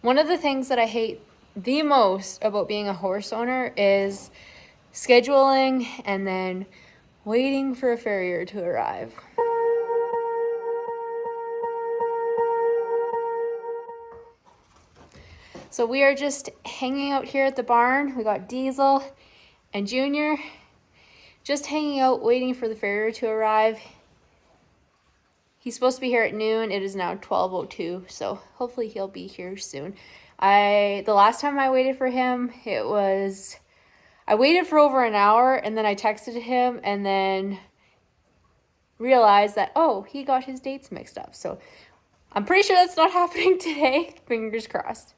One of the things that I hate the most about being a horse owner is scheduling and then waiting for a farrier to arrive. So we are just hanging out here at the barn. We got Diesel and Junior just hanging out waiting for the farrier to arrive. He's supposed to be here at noon. It is now 12:02, so hopefully he'll be here soon. The last time I waited for him, I waited for over an hour, and then I texted him and then realized that, oh, he got his dates mixed up. So I'm pretty sure that's not happening today. Fingers crossed.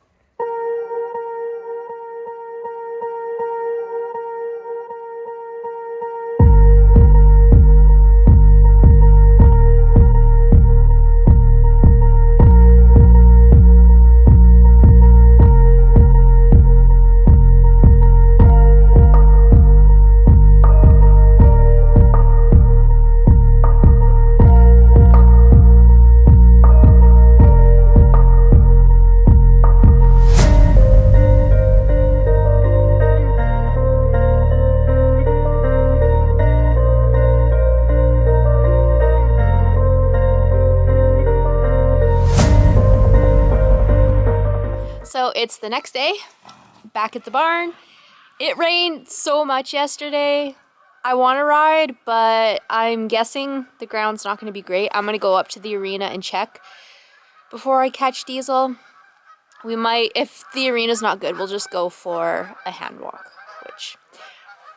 So it's the next day, back at the barn. It rained so much yesterday. I want to ride, but I'm guessing the ground's not going to be great. I'm going to go up to the arena and check before I catch Diesel. We might, if the arena's not good, we'll just go for a hand walk, which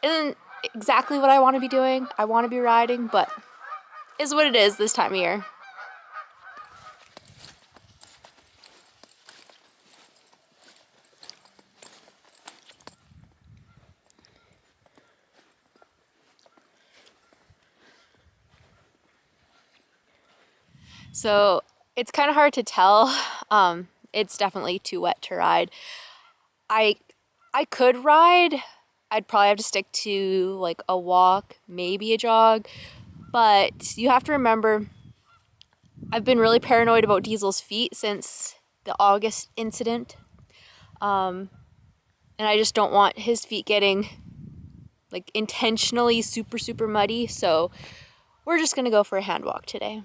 isn't exactly what I want to be doing. I want to be riding, but is what it is this time of year. So it's kind of hard to tell. It's definitely too wet to ride. I could ride. I'd probably have to stick to like a walk, maybe a jog. But you have to remember, I've been really paranoid about Diesel's feet since the August incident. And I just don't want his feet getting like intentionally super muddy. So we're just gonna go for a hand walk today.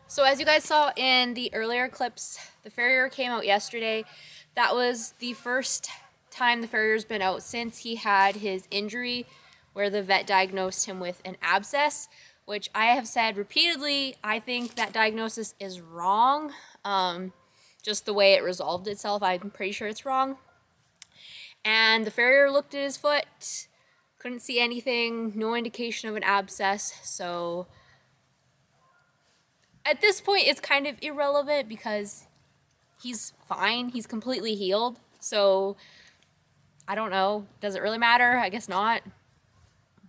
So as you guys saw in the earlier clips, the farrier came out yesterday. That was the first time the farrier's been out since he had his injury where the vet diagnosed him with an abscess, which I have said repeatedly, I think that diagnosis is wrong. Just the way it resolved itself, I'm pretty sure it's wrong. And the farrier looked at his foot, couldn't see anything, no indication of an abscess, so at this point, it's kind of irrelevant because he's fine. He's completely healed. So, I don't know. Does it really matter? I guess not.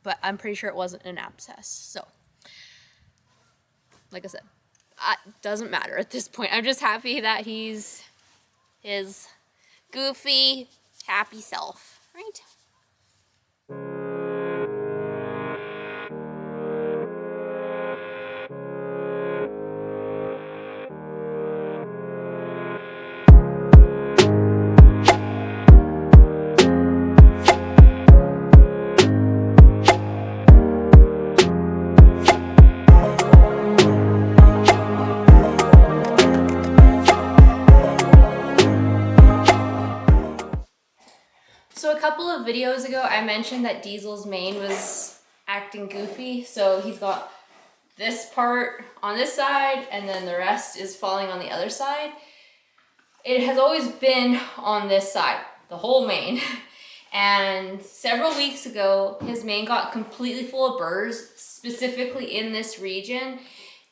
But I'm pretty sure it wasn't an abscess. So, like I said, it doesn't matter at this point. I'm just happy that he's his goofy, happy self, right? So a couple of videos ago, I mentioned that Diesel's mane was acting goofy. So he's got this part on this side and then the rest is falling on the other side. It has always been on this side, the whole mane. And several weeks ago, his mane got completely full of burrs, specifically in this region.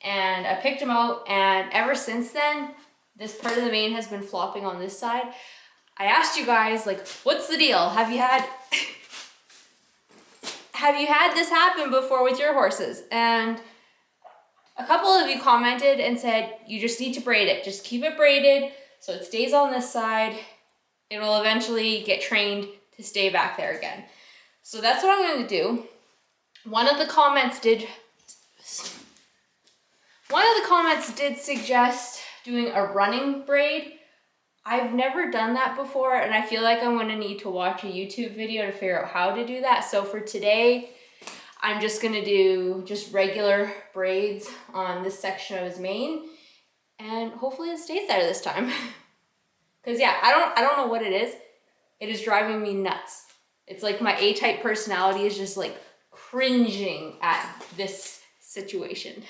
And I picked him out, and ever since then, this part of the mane has been flopping on this side. I asked you guys, like, what's the deal? Have you had this happen before with your horses? And a couple of you commented and said, you just need to braid it. Just keep it braided so it stays on this side. It will eventually get trained to stay back there again. So that's what I'm going to do. One of the comments did suggest doing a running braid. I've never done that before, and I feel like I'm gonna need to watch a YouTube video to figure out how to do that. So for today, I'm just gonna do just regular braids on this section of his mane, and hopefully it stays there this time. Cause yeah, I don't know what it is. It is driving me nuts. It's like my A-type personality is just like cringing at this situation.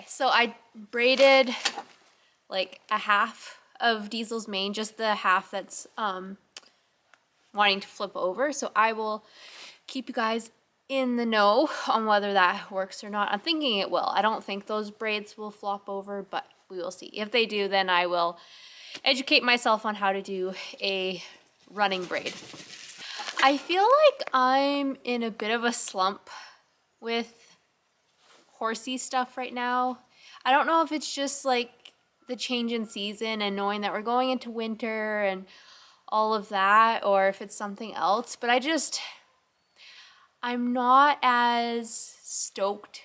So I braided like a half of Diesel's mane, just the half that's wanting to flip over. So I will keep you guys in the know on whether that works or not. I'm thinking it will. I don't think those braids will flop over, but we will see. If they do, then I will educate myself on how to do a running braid. I feel like I'm in a bit of a slump with horsey stuff right now. I don't know if it's just like the change in season and knowing that we're going into winter and all of that, or if it's something else, but I'm not as stoked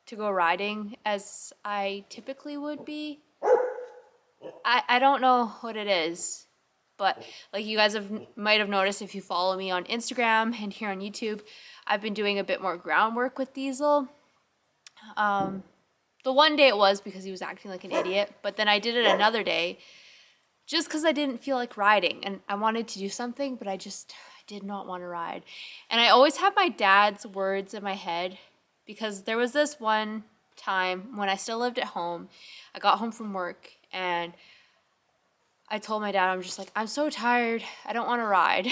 to go riding as I typically would be. I don't know what it is, but like you guys might have noticed if you follow me on Instagram and here on YouTube, I've been doing a bit more groundwork with Diesel. The one day it was because he was acting like an idiot, but then I did it another day just because I didn't feel like riding and I wanted to do something, but I did not want to ride. And I always have my dad's words in my head because there was this one time when I still lived at home. I got home from work and I told my dad, I'm just like, I'm so tired. I don't want to ride.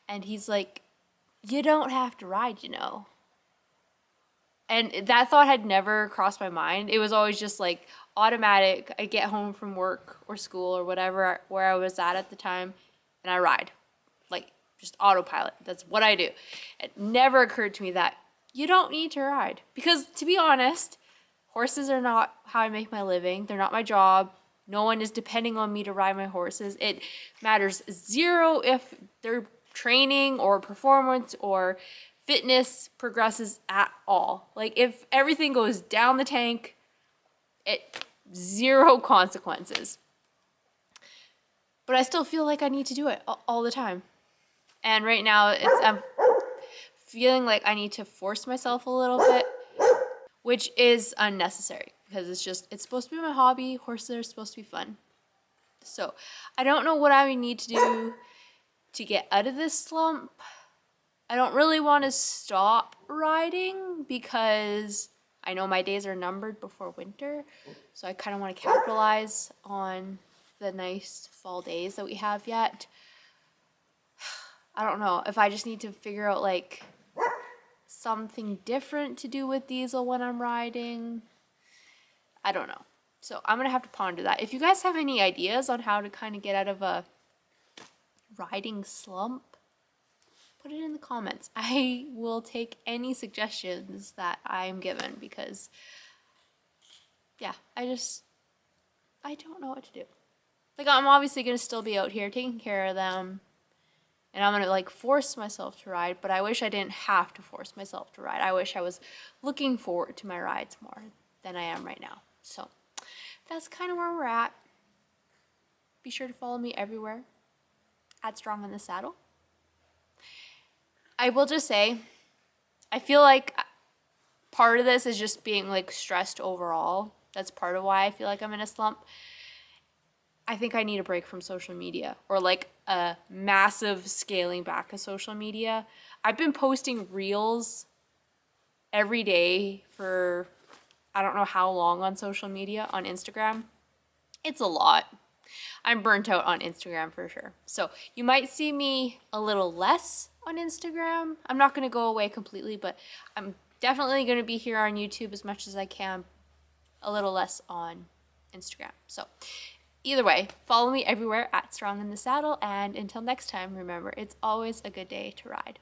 And he's like, you don't have to ride, you know. And that thought had never crossed my mind. It was always just like automatic. I get home from work or school or whatever, where I was at the time, and I ride. Like just autopilot. That's what I do. It never occurred to me that you don't need to ride. Because to be honest, horses are not how I make my living. They're not my job. No one is depending on me to ride my horses. It matters zero if their training or performance or fitness progresses at all. Like if everything goes down the tank, zero consequences. But I still feel like I need to do it all the time. And right now I'm feeling like I need to force myself a little bit, which is unnecessary because it's supposed to be my hobby. Horses are supposed to be fun. So I don't know what I need to do to get out of this slump. I don't really want to stop riding because I know my days are numbered before winter. So I kind of want to capitalize on the nice fall days that we have yet. I don't know if I just need to figure out like something different to do with Diesel when I'm riding. I don't know. So I'm going to have to ponder that. If you guys have any ideas on how to kind of get out of a riding slump, put it in the comments. I will take any suggestions that I'm given because, yeah, I don't know what to do. Like, I'm obviously going to still be out here taking care of them, and I'm going to, like, force myself to ride, but I wish I didn't have to force myself to ride. I wish I was looking forward to my rides more than I am right now. So that's kind of where we're at. Be sure to follow me everywhere at Strong in the Saddle. I will just say, I feel like part of this is just being like stressed overall. That's part of why I feel like I'm in a slump. I think I need a break from social media, or like a massive scaling back of social media. I've been posting reels every day for I don't know how long on social media, on Instagram. It's a lot. I'm burnt out on Instagram for sure. So you might see me a little less on Instagram. I'm not going to go away completely, but I'm definitely going to be here on YouTube as much as I can, a little less on Instagram. So either way, follow me everywhere at Strong in the Saddle. And until next time, remember, it's always a good day to ride.